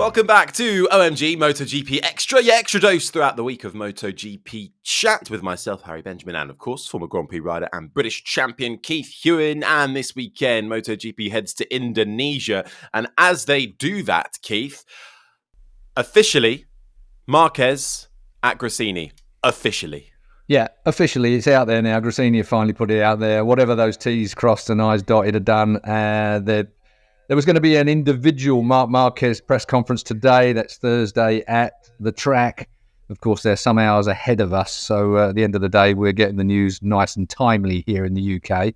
Welcome back to OMG MotoGP Extra, your extra dose throughout the week of MotoGP chat with myself, Harry Benjamin, and of course, former Grand Prix rider and British champion Keith Hewen. And this weekend, MotoGP heads to Indonesia. And as they do that, Keith, officially, Marquez at Gresini. Officially. Yeah, officially, it's out there now. Gresini have finally put it out there. Whatever those T's crossed and I's dotted are done. There was going to be an individual Marc Marquez press conference today. That's Thursday at the track. Of course, they're some hours ahead of us. So at the end of the day, we're getting the news nice and timely here in the UK.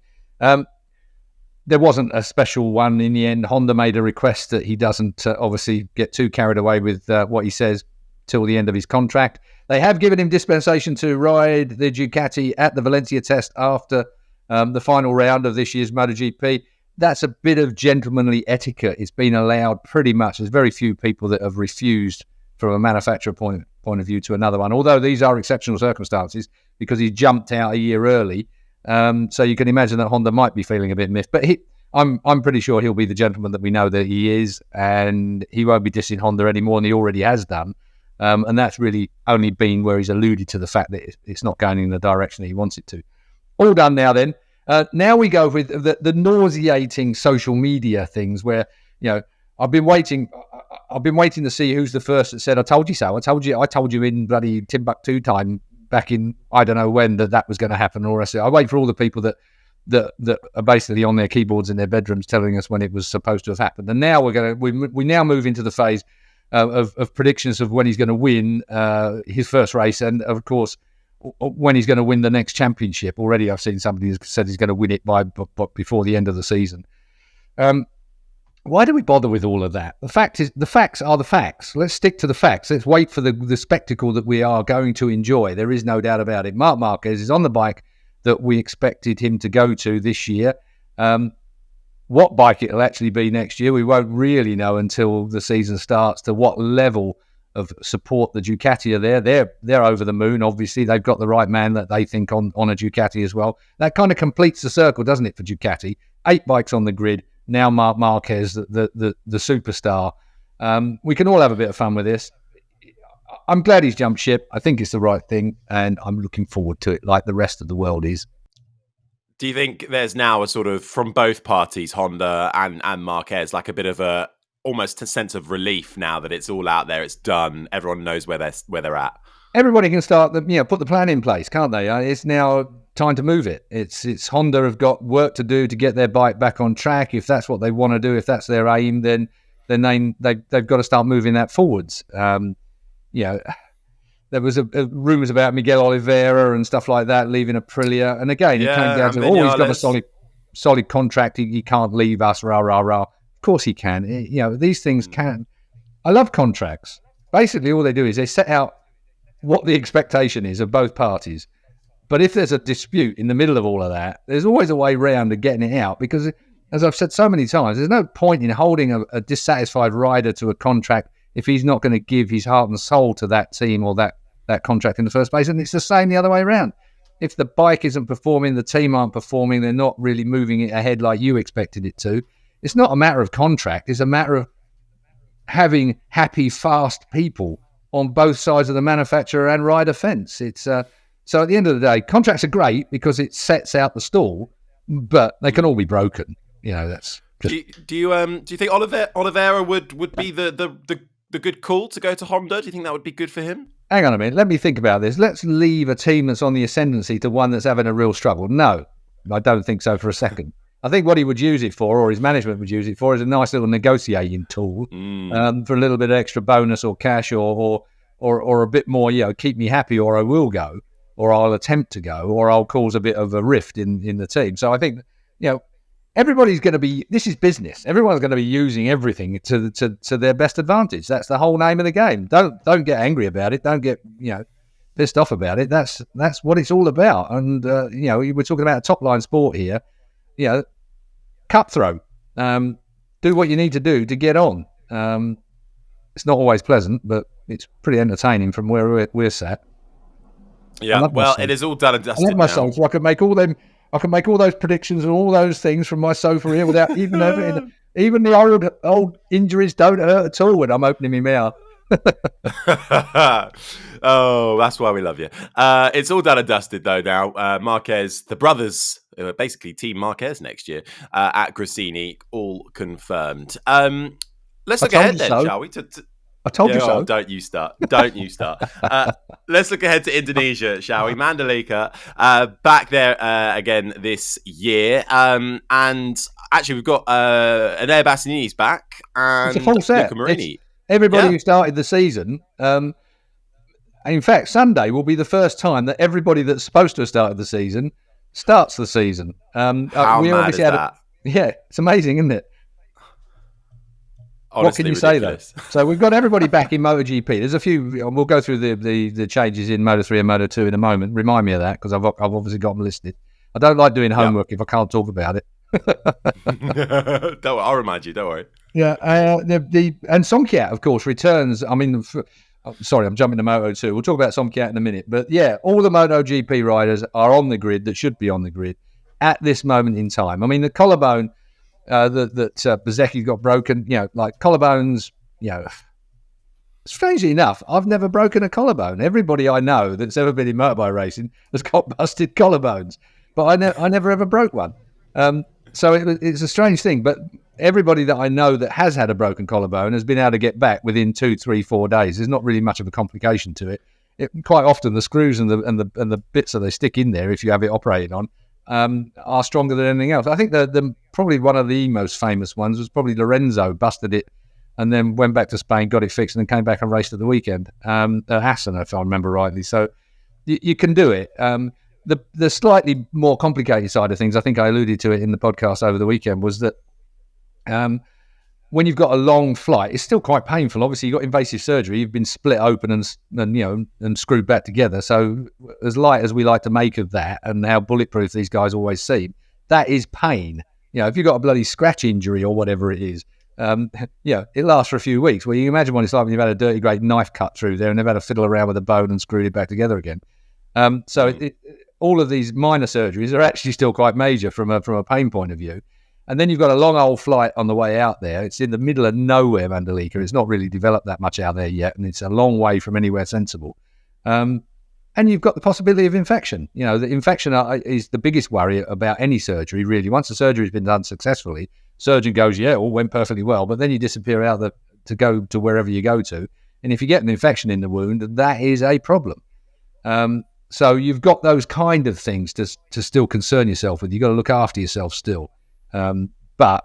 There wasn't a special one in the end. Honda made a request that he doesn't obviously get too carried away with what he says till the end of his contract. They have given him dispensation to ride the Ducati at the Valencia test after the final round of this year's MotoGP. That's a bit of gentlemanly etiquette. It's been allowed pretty much. There's very few people that have refused from a manufacturer point of view to another one, although these are exceptional circumstances because he jumped out a year early. So you can imagine that Honda might be feeling a bit miffed. But I'm pretty sure he'll be the gentleman that we know that he is, and he won't be dissing Honda any more than he already has done. And that's really only been where he's alluded to the fact that it's not going in the direction that he wants it to. All done now then. Now we go with the nauseating social media things where, I've been waiting to see who's the first that said, I told you so. I told you in bloody Timbuktu time back in, I don't know when, that was going to happen. Or I wait for all the people that are basically on their keyboards in their bedrooms telling us when it was supposed to have happened. And now we now move into the phase of predictions of when he's going to win his first race, and of course when he's going to win the next championship. Already I've seen somebody who said he's going to win it before the end of the season. Why do we bother with all of that? The facts are the facts. Let's stick to the facts. Let's wait for the spectacle that we are going to enjoy. There is no doubt about it. Marc Marquez is on the bike that we expected him to go to this year. What bike it'll actually be next year, we won't really know until the season starts, to what level of support the Ducati are there. They're over the moon, obviously. They've got the right man that they think on a Ducati as well. That kind of completes the circle, doesn't it, for Ducati? 8 bikes on the grid. Now Marc Marquez, the superstar. We can all have a bit of fun with this. I'm glad he's jumped ship. I think it's the right thing, and I'm looking forward to it like the rest of the world is. Do you think there's now a sort of, from both parties, Honda and Marquez, like a bit of almost a sense of relief now that it's all out there, it's done, everyone knows where they're at? Everybody can start put the plan in place, can't they? It's now time to move it. It's Honda have got work to do to get their bike back on track. If that's what they want to do, if that's their aim, then they've got to start moving that forwards. There was rumours about Miguel Oliveira and stuff like that leaving Aprilia. And again, he came down to, he's got a solid contract. He can't leave us, rah, rah, rah. Of course he can. These things can. I love contracts. Basically, all they do is they set out what the expectation is of both parties. But if there's a dispute in the middle of all of that, there's always a way round of getting it out. Because, as I've said so many times, there's no point in holding a dissatisfied rider to a contract if he's not going to give his heart and soul to that team or that contract in the first place. And it's the same the other way around. If the bike isn't performing, the team aren't performing, they're not really moving it ahead like you expected it to. It's not a matter of contract. It's a matter of having happy, fast people on both sides of the manufacturer and rider fence. It's so at the end of the day, contracts are great because it sets out the stall, but they can all be broken. That's just... Do you think Oliveira would be the good call to go to Honda? Do you think that would be good for him? Hang on a minute. Let me think about this. Let's leave a team that's on the ascendancy to one that's having a real struggle. No, I don't think so for a second. I think what he would use it for, or his management would use it for, is a nice little negotiating tool for a little bit of extra bonus or cash or a bit more, keep me happy, or I will go, or I'll attempt to go, or I'll cause a bit of a rift in the team. So I think, everybody's going to be, this is business. Everyone's going to be using everything to their best advantage. That's the whole name of the game. Don't get angry about it. Don't get, pissed off about it. That's what it's all about. And, we're talking about a top line sport here. Cutthroat. Do what you need to do to get on. It's not always pleasant, but it's pretty entertaining from where we're sat. Yeah, well, it is all done and dusted. I love myself, so I can make all those predictions and all those things from my sofa here without even Even the old injuries don't hurt at all when I'm opening my mouth. Oh, that's why we love you. It's all done and dusted though now. Marquez, the brothers, basically Team Marquez next year at Gresini, all confirmed. Let's look ahead then, shall we? I told you so. Oh, don't you start. Don't you start. Let's look ahead to Indonesia, shall we? Mandalika, back there again this year. And actually, we've got Enea Bastianini's back. And it's a full set. Everybody who started the season. In fact, Sunday will be the first time that everybody that's supposed to have started the season starts the season. How mad is that? Yeah, it's amazing, isn't it? Honestly, what can you ridiculous. say, though? So we've got everybody back in MotoGP. There's a few. We'll go through the changes in Moto3 and Moto2 in a moment. Remind me of that, because I've obviously got them listed. I don't like doing homework if I can't talk about it. Don't worry, I'll remind you. Don't worry. Yeah, and Somkiat, of course, returns. I mean, sorry, I'm jumping to Moto2. We'll talk about Somkiat in a minute. But yeah, all the MotoGP riders are on the grid that should be on the grid at this moment in time. I mean, the collarbone that Bezecchi's got broken, like collarbones, strangely enough, I've never broken a collarbone. Everybody I know that's ever been in motorbike racing has got busted collarbones, but I never ever broke one. So it's a strange thing, but everybody that I know that has had a broken collarbone has been able to get back within 2, 3, 4 days. There's not really much of a complication to it. Quite often the screws and the bits that they stick in there, if you have it operated on, are stronger than anything else. I think the probably one of the most famous ones was probably Lorenzo busted it and then went back to Spain, got it fixed, and then came back and raced at the weekend. Hassan, if I remember rightly. So you can do it. The slightly more complicated side of things, I think I alluded to it in the podcast over the weekend, was that when you've got a long flight, it's still quite painful. Obviously, you've got invasive surgery. You've been split open and screwed back together. So as light as we like to make of that and how bulletproof these guys always seem, that is pain. If you've got a bloody scratch injury or whatever it is, it lasts for a few weeks. Well, you can imagine what it's like when you've had a dirty great knife cut through there and they've had to fiddle around with a bone and screwed it back together again. All of these minor surgeries are actually still quite major from a pain point of view. And then you've got a long old flight on the way out there. It's in the middle of nowhere, Mandalika. It's not really developed that much out there yet, and it's a long way from anywhere sensible. And you've got the possibility of infection. The infection is the biggest worry about any surgery, really. Once the surgery's been done successfully, surgeon goes, yeah, all went perfectly well, but then you disappear out to go to wherever you go to. And if you get an infection in the wound, that is a problem. So you've got those kind of things to still concern yourself with. You've got to look after yourself still. But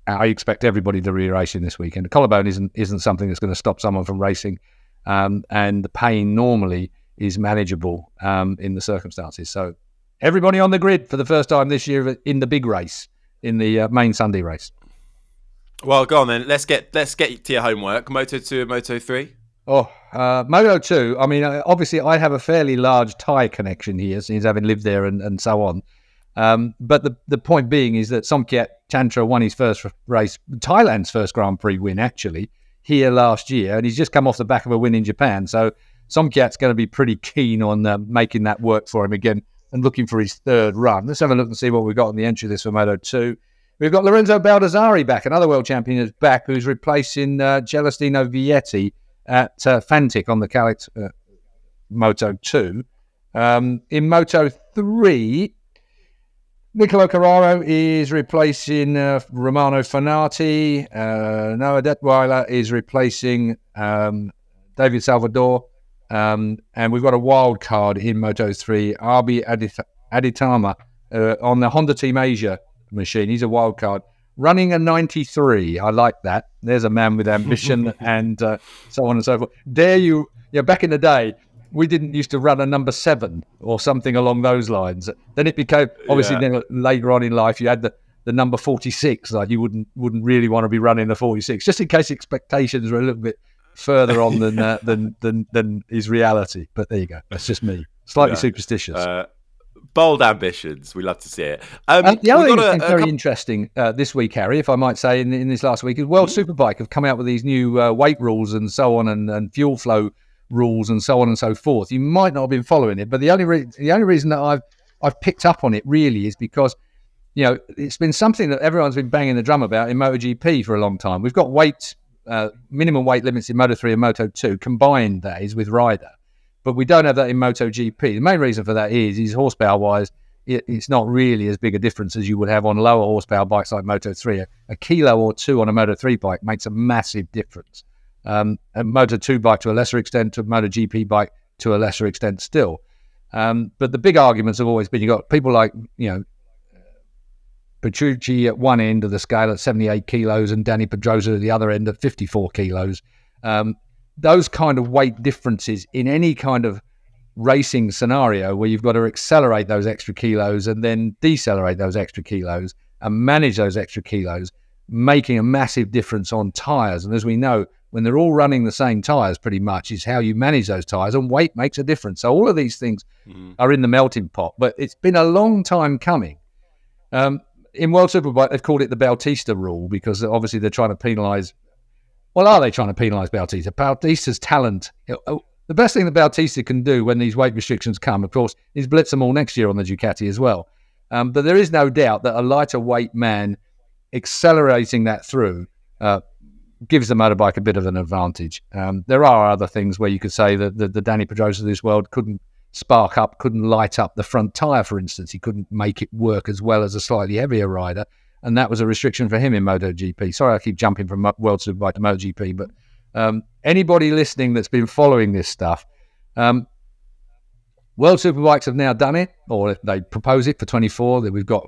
I expect everybody to re-race in this weekend. The collarbone isn't something that's going to stop someone from racing, and the pain normally is manageable in the circumstances. So everybody on the grid for the first time this year in the big race, in the main Sunday race. Well, go on then. Let's get to your homework. Moto2 and Moto3. Moto2. I mean, obviously, I have a fairly large Thai connection here, since having lived there and so on. But the point being is that Somkiat Chantra won his first race, Thailand's first Grand Prix win, actually, here last year. And he's just come off the back of a win in Japan. So Somkiat's going to be pretty keen on making that work for him again and looking for his third run. Let's have a look and see what we've got on the entry list for Moto2. We've got Lorenzo Baldassarri back, another world champion is back, who's replacing Celestino Vietti at Fantic on the Calix Moto2. In Moto3, Nicolo Carraro is replacing Romano Fanati. Noah Detweiler is replacing David Salvador. And we've got a wild card in Moto3, Arbi Aditama on the Honda Team Asia machine. He's a wild card. Running a 93. I like that. There's a man with ambition and so on and so forth. Back in the day, we didn't used to run a number 7 or something along those lines. Then it became, obviously, then later on in life, you had the number 46. Like you wouldn't really want to be running the 46, just in case expectations were a little bit further on than is reality. But there you go. That's just me. Slightly superstitious. Bold ambitions. We love to see it. The other thing that's very interesting this week, Harry, if I might say, in this last week, is World Superbike have come out with these new weight rules and so on, and fuel flow rules and so on and so forth. You might not have been following it, but the only reason that I've picked up on it really is because it's been something that everyone's been banging the drum about in MotoGP for a long time. We've got minimum weight limits in Moto3 and Moto2, combined that is with rider. But we don't have that in MotoGP. The main reason for that is horsepower-wise, it's not really as big a difference as you would have on lower horsepower bikes like Moto3. A kilo or two on a Moto3 bike makes a massive difference. A Moto2 bike to a lesser extent, to a MotoGP bike to a lesser extent still. But the big arguments have always been, you've got people like, Petrucci at one end of the scale at 78 kilos and Danny Pedrosa at the other end at 54 kilos. Those kind of weight differences in any kind of racing scenario where you've got to accelerate those extra kilos and then decelerate those extra kilos and manage those extra kilos, making a massive difference on tyres. And as we know, when they're all running the same tyres pretty much, is how you manage those tyres, and weight makes a difference. So all of these things are in the melting pot, but it's been a long time coming. In World Superbike, they've called it the Bautista rule because obviously they're trying to penalise. Well, are they trying to penalise Bautista? Bautista's talent. The best thing that Bautista can do when these weight restrictions come, of course, is blitz them all next year on the Ducati as well. But there is no doubt that a lighter weight man accelerating that through gives the motorbike a bit of an advantage. There are other things where you could say that the Danny Pedrosa of this world couldn't light up the front tyre, for instance. He couldn't make it work as well as a slightly heavier rider, and that was a restriction for him in MotoGP. Sorry, I keep jumping from World Superbike to MotoGP, but anybody listening that's been following this stuff, World Superbikes have now done it, or they propose it for 24. That we've got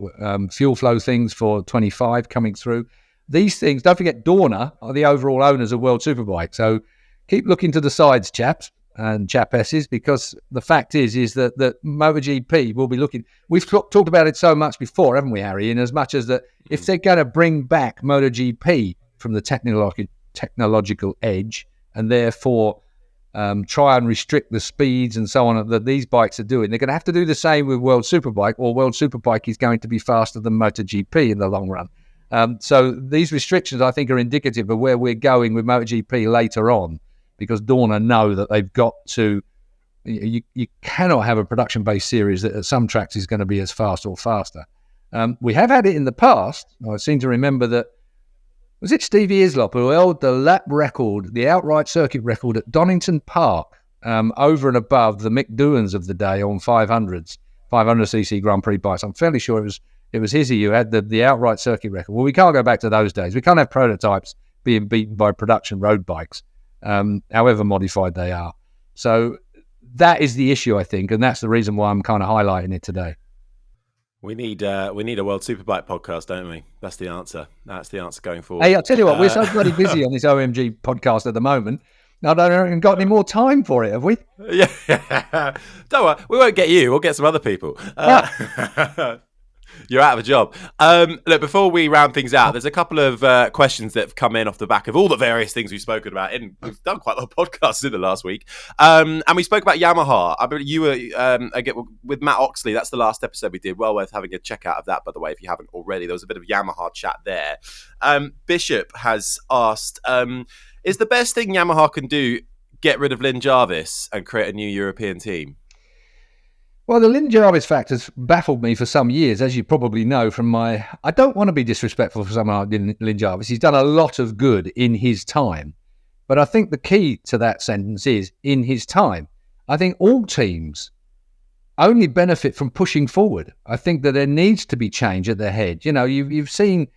fuel flow things for 25 coming through. These things, don't forget, Dorna are the overall owners of World Superbike. So keep looking to the sides, chaps and chapesses, because the fact is that MotoGP will be looking. We've talked about it so much before, haven't we, Harry? In as much as that, if they're going to bring back MotoGP from the technological edge, and therefore try and restrict the speeds and so on that these bikes are doing, they're going to have to do the same with World Superbike, or World Superbike is going to be faster than MotoGP in the long run. So these restrictions, I think, are indicative of where we're going with MotoGP later on, because Dorna know that they've got to. You cannot have a production-based series that at some tracks is going to be as fast or faster. We have had it in the past. I seem to remember that. Was it Stevie Islop who held the lap record, the outright circuit record at Donington Park, over and above the Mick Doohans of the day on 500s, 500cc Grand Prix bikes? I'm fairly sure it was Hizzy who had the outright circuit record. Well, we can't go back to those days. We can't have prototypes being beaten by production road bikes, however modified they are. So that is the issue, I think, and that's the reason why I'm kind of highlighting it today. We need a World Superbike podcast, don't we? That's the answer. That's the answer going forward. Hey, I'll tell you what, we're so bloody busy on this OMG podcast at the moment. I don't even got any more time for it, have we? Yeah. Don't worry, we won't get you. We'll get some other people. You're out of a job. Look, before we round things out, there's a couple of questions that have come in off the back of all the various things we've spoken about. We've done quite a lot of podcasts in the last week. And we spoke about Yamaha. I believe you were with Matt Oxley. That's the last episode we did. Well worth having a check out of that, by the way, if you haven't already. There was a bit of Yamaha chat there. Bishop has asked, is the best thing Yamaha can do get rid of Lynn Jarvis and create a new European team? Well, the Lynn Jarvis fact has baffled me for some years, as you probably know from my... I don't want to be disrespectful for someone like Lynn Jarvis. He's done a lot of good in his time. But I think the key to that sentence is in his time. I think all teams only benefit from pushing forward. I think that there needs to be change at their head. You know, you've seen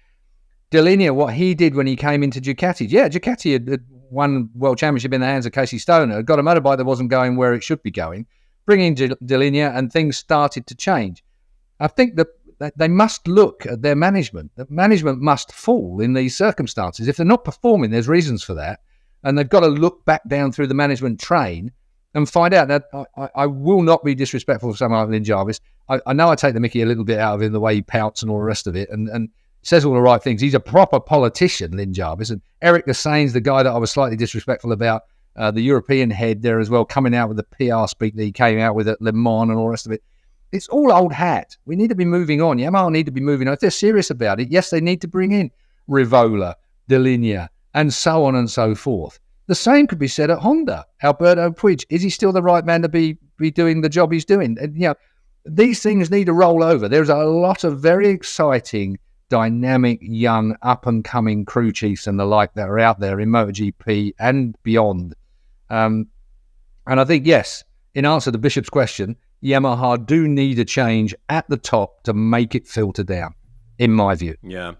Delinia, what he did when he came into Ducati. Yeah, Ducati had won World Championship in the hands of Casey Stoner, had got a motorbike that wasn't going where it should be going. Bring in Delinia, and things started to change. I think that they must look at their management. The management must fall in these circumstances. If they're not performing, there's reasons for that. And they've got to look back down through the management train and find out that I will not be disrespectful to someone like Lynn Jarvis. I know I take the mickey a little bit out of him, the way he pouts and all the rest of it, and says all the right things. He's a proper politician, Lynn Jarvis. And Eric Gassain's the guy that I was slightly disrespectful about. The European head there as well, coming out with the PR speak that he came out with at Le Mans and all the rest of it. It's all old hat. We need to be moving on. Yamaha need to be moving on. If they're serious about it, yes, they need to bring in Rivola, Delinia, and so on and so forth. The same could be said at Honda. Alberto Puig, is he still the right man to be doing the job he's doing? And, these things need to roll over. There's a lot of very exciting, dynamic, young, up-and-coming crew chiefs and the like that are out there in MotoGP and beyond. And I think, yes, in answer to Bishop's question, Yamaha do need a change at the top to make it filter down, in my view. Yeah.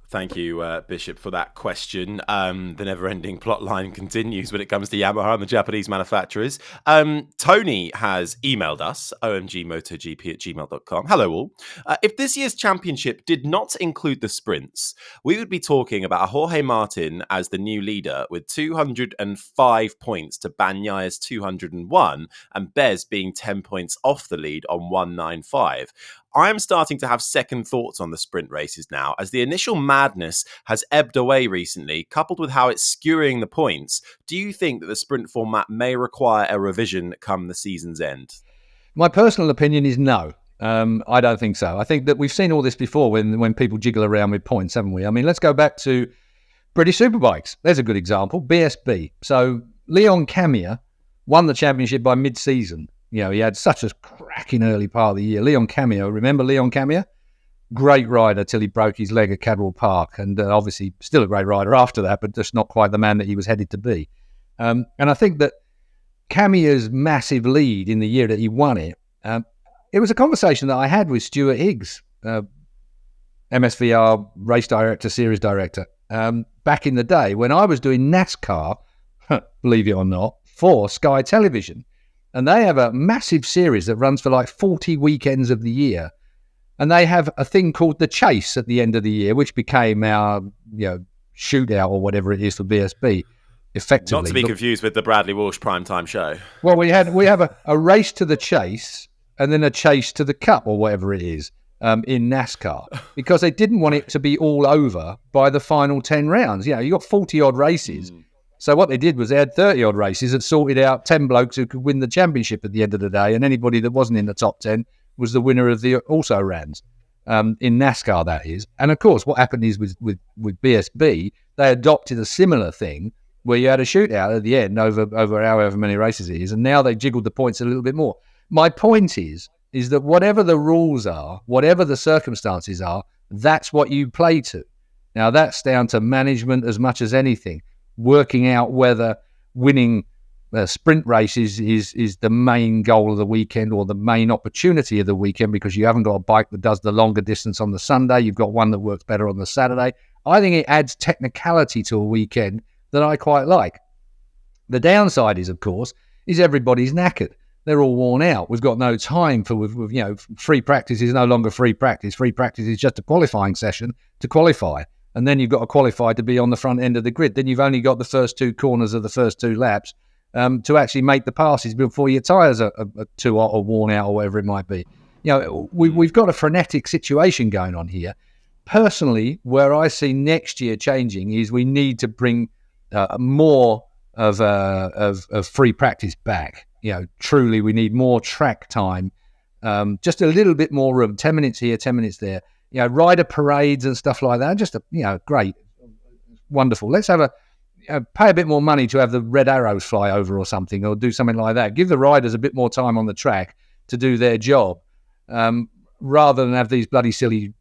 Thank you, Bishop, for that question. The never-ending plot line continues when it comes to Yamaha and the Japanese manufacturers. Tony has emailed us, omgmotogp@gmail.com. Hello, all. If this year's championship did not include the sprints, we would be talking about Jorge Martin as the new leader with 205 points to Bagnaya's 201 and Bez being 10 points off the lead on 195. I am starting to have second thoughts on the sprint races now, as the initial madness has ebbed away recently, coupled with how it's skewing the points. Do you think that the sprint format may require a revision come the season's end? My personal opinion is no. I don't think so. I think that we've seen all this before when people jiggle around with points, haven't we? I mean, let's go back to British Superbikes. There's a good example, BSB. So Leon Camier won the championship by mid-season. You know, he had such a cracking early part of the year. Leon Camier, remember Leon Camier? Great rider till he broke his leg at Cadwell Park, and obviously still a great rider after that, but just not quite the man that he was headed to be. And I think that Camier's massive lead in the year that he won it, it was a conversation that I had with Stuart Higgs, MSVR race director, series director, back in the day when I was doing NASCAR, believe it or not, for Sky Television. And they have a massive series that runs for like 40 weekends of the year. And they have a thing called the Chase at the end of the year, which became our shootout or whatever it is for BSB, effectively. Not to be confused with the Bradley Walsh primetime show. Well, we have a race to the Chase and then a chase to the Cup or whatever it is in NASCAR, because they didn't want it to be all over by the final 10 rounds. You got 40-odd races. So what they did was they had 30-odd races that sorted out 10 blokes who could win the championship at the end of the day, and anybody that wasn't in the top 10 was the winner of the also-rans, in NASCAR, that is. And, of course, what happened is with BSB, they adopted a similar thing where you had a shootout at the end over however many races it is, and now they jiggled the points a little bit more. My point is that whatever the rules are, whatever the circumstances are, that's what you play to. Now, that's down to management as much as anything. Working out whether winning sprint races is the main goal of the weekend or the main opportunity of the weekend, because you haven't got a bike that does the longer distance on the Sunday. You've got one that works better on the Saturday. I think it adds technicality to a weekend that I quite like. The downside is, of course, is everybody's knackered. They're all worn out. We've got no time for, free practice is no longer free practice. Free practice is just a qualifying session to qualify. And then you've got to qualify to be on the front end of the grid. Then you've only got the first two corners of the first two laps to actually make the passes before your tyres are too hot or worn out or whatever it might be. We've got a frenetic situation going on here. Personally, where I see next year changing is we need to bring more of free practice back. Truly, we need more track time, just a little bit more room. 10 minutes here, 10 minutes there. Rider parades and stuff like that. Just great, wonderful. Let's have pay a bit more money to have the red arrows fly over or something, or do something like that. Give the riders a bit more time on the track to do their job, rather than have these bloody silly,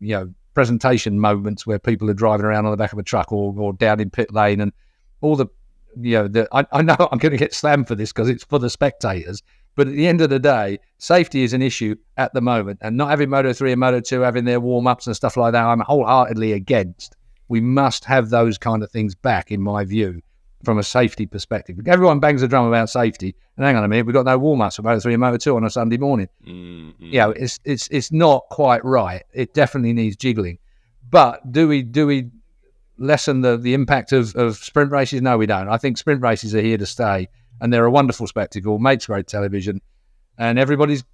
presentation moments where people are driving around on the back of a truck or down in pit lane and all the, I know I'm going to get slammed for this because it's for the spectators. But at the end of the day, safety is an issue at the moment, and not having Moto3 and Moto2 having their warm-ups and stuff like that, I'm wholeheartedly against. We must have those kind of things back, in my view, from a safety perspective. Everyone bangs the drum about safety, and hang on a minute, we've got no warm-ups for Moto3 and Moto2 on a Sunday morning. Mm-hmm. It's not quite right. It definitely needs jiggling. But do we lessen the impact of sprint races? No, we don't. I think sprint races are here to stay. And they're a wonderful spectacle, makes great television, and everybody's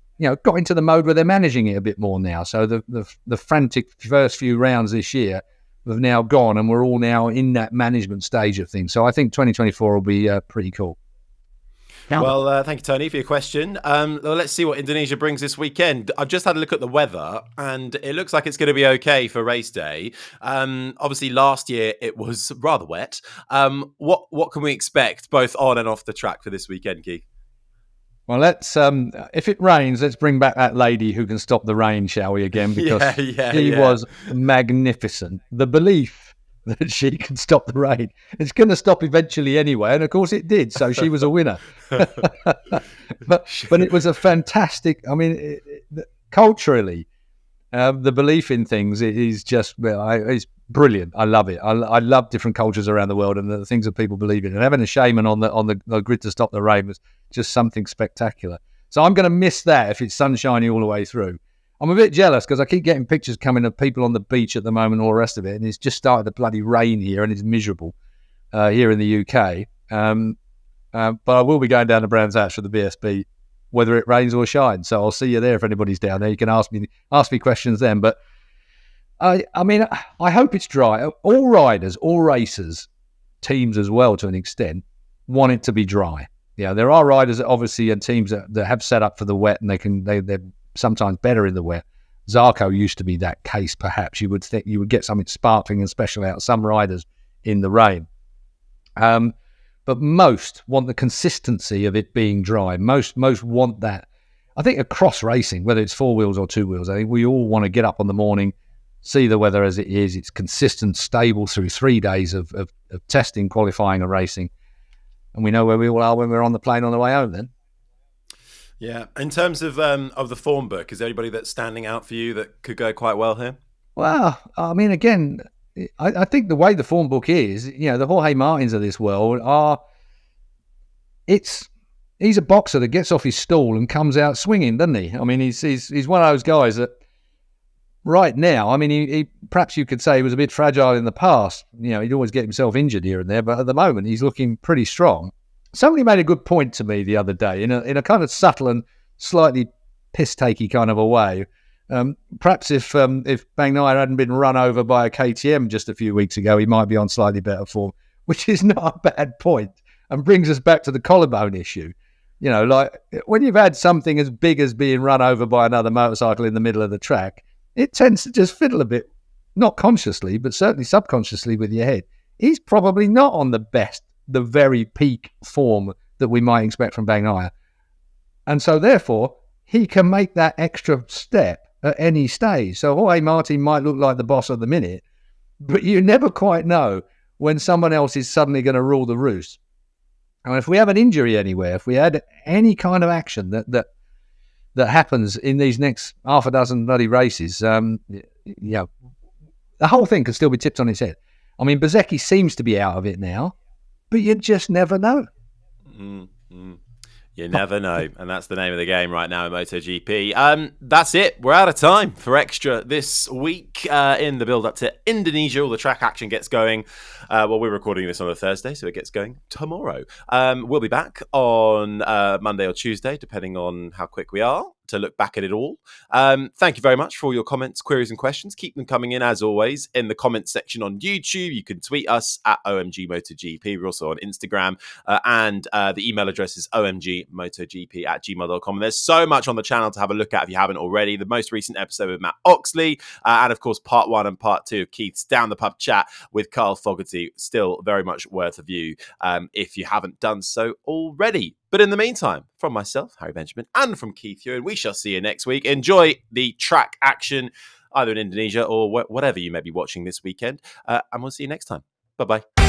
got into the mode where they're managing it a bit more now. So the frantic first few rounds this year have now gone, and we're all now in that management stage of things. So I think 2024 will be pretty cool. Well, thank you, Tony, for your question. Let's see what Indonesia brings this weekend. I've just had a look at the weather, and it looks like it's going to be okay for race day. Obviously, last year it was rather wet. What can we expect both on and off the track for this weekend, Keith? Well, let's if it rains, let's bring back that lady who can stop the rain, shall we, again? Because she was magnificent. The belief that she can stop the rain. It's going to stop eventually anyway, and of course it did, so she was a winner. but it was a fantastic, I mean, culturally, the belief in things is just, it's brilliant. I love it. I love different cultures around the world and the things that people believe in. And having a shaman on the grid to stop the rain was just something spectacular. So I'm going to miss that if it's sunshiny all the way through. I'm a bit jealous because I keep getting pictures coming of people on the beach at the moment, all the rest of it, and it's just started to bloody rain here, and it's miserable here in the UK. But I will be going down to Brands Hatch for the BSB, whether it rains or shines. So I'll see you there if anybody's down there. You can ask me questions then. But I mean, I hope it's dry. All riders, all racers, teams as well to an extent, want it to be dry. Yeah, there are riders that obviously and teams that have set up for the wet, and they're sometimes better in the wet. Zarco used to be that case, perhaps. You would think you would get something sparkling and special out of some riders in the rain. But most want the consistency of it being dry. Most want that. I think across racing, whether it's 4 wheels or 2 wheels, I think we all want to get up in the morning, see the weather as it is. It's consistent, stable through 3 days of testing, qualifying and racing. And we know where we all are when we're on the plane on the way home then. Yeah. In terms of the form book, is there anybody that's standing out for you that could go quite well here? Well, I mean, again, I think the way the form book is, the Jorge Martins of this world he's a boxer that gets off his stool and comes out swinging, doesn't he? I mean, he's one of those guys that right now, I mean, he perhaps you could say he was a bit fragile in the past. He'd always get himself injured here and there, but at the moment he's looking pretty strong. Somebody made a good point to me the other day in a kind of subtle and slightly piss-takey kind of a way. Perhaps if Bagnaia hadn't been run over by a KTM just a few weeks ago, he might be on slightly better form, which is not a bad point and brings us back to the collarbone issue. Like when you've had something as big as being run over by another motorcycle in the middle of the track, it tends to just fiddle a bit, not consciously, but certainly subconsciously with your head. He's probably not on the very peak form that we might expect from Bagnaia. And so therefore, he can make that extra step at any stage. So Jorge Martin might look like the boss of the minute, but you never quite know when someone else is suddenly going to rule the roost. And if we have an injury anywhere, if we had any kind of action that happens in these next half a dozen bloody races, the whole thing could still be tipped on its head. I mean, Bezzecchi seems to be out of it now, but you just never know. Mm-hmm. You never know, and that's the name of the game right now in MotoGP. That's it. We're out of time for Extra this week in the build-up to Indonesia. All the track action gets going. We're recording this on a Thursday, so it gets going tomorrow. We'll be back on Monday or Tuesday, depending on how quick we are, to look back at it all. Thank you very much for all your comments, queries and questions. Keep them coming in, as always, in the comments section on YouTube. You can tweet us at OMGMotoGP. We're also on Instagram, and the email address is omgmotogp@gmail.com. And there's so much on the channel to have a look at if you haven't already. The most recent episode with Matt Oxley, and of course part 1 and part 2 of Keith's Down the Pub chat with Carl Fogarty, still very much worth a view if you haven't done so already. But in the meantime, from myself, Harry Benjamin, and from Keith Ewan, we shall see you next week. Enjoy the track action, either in Indonesia or whatever you may be watching this weekend. And we'll see you next time. Bye-bye.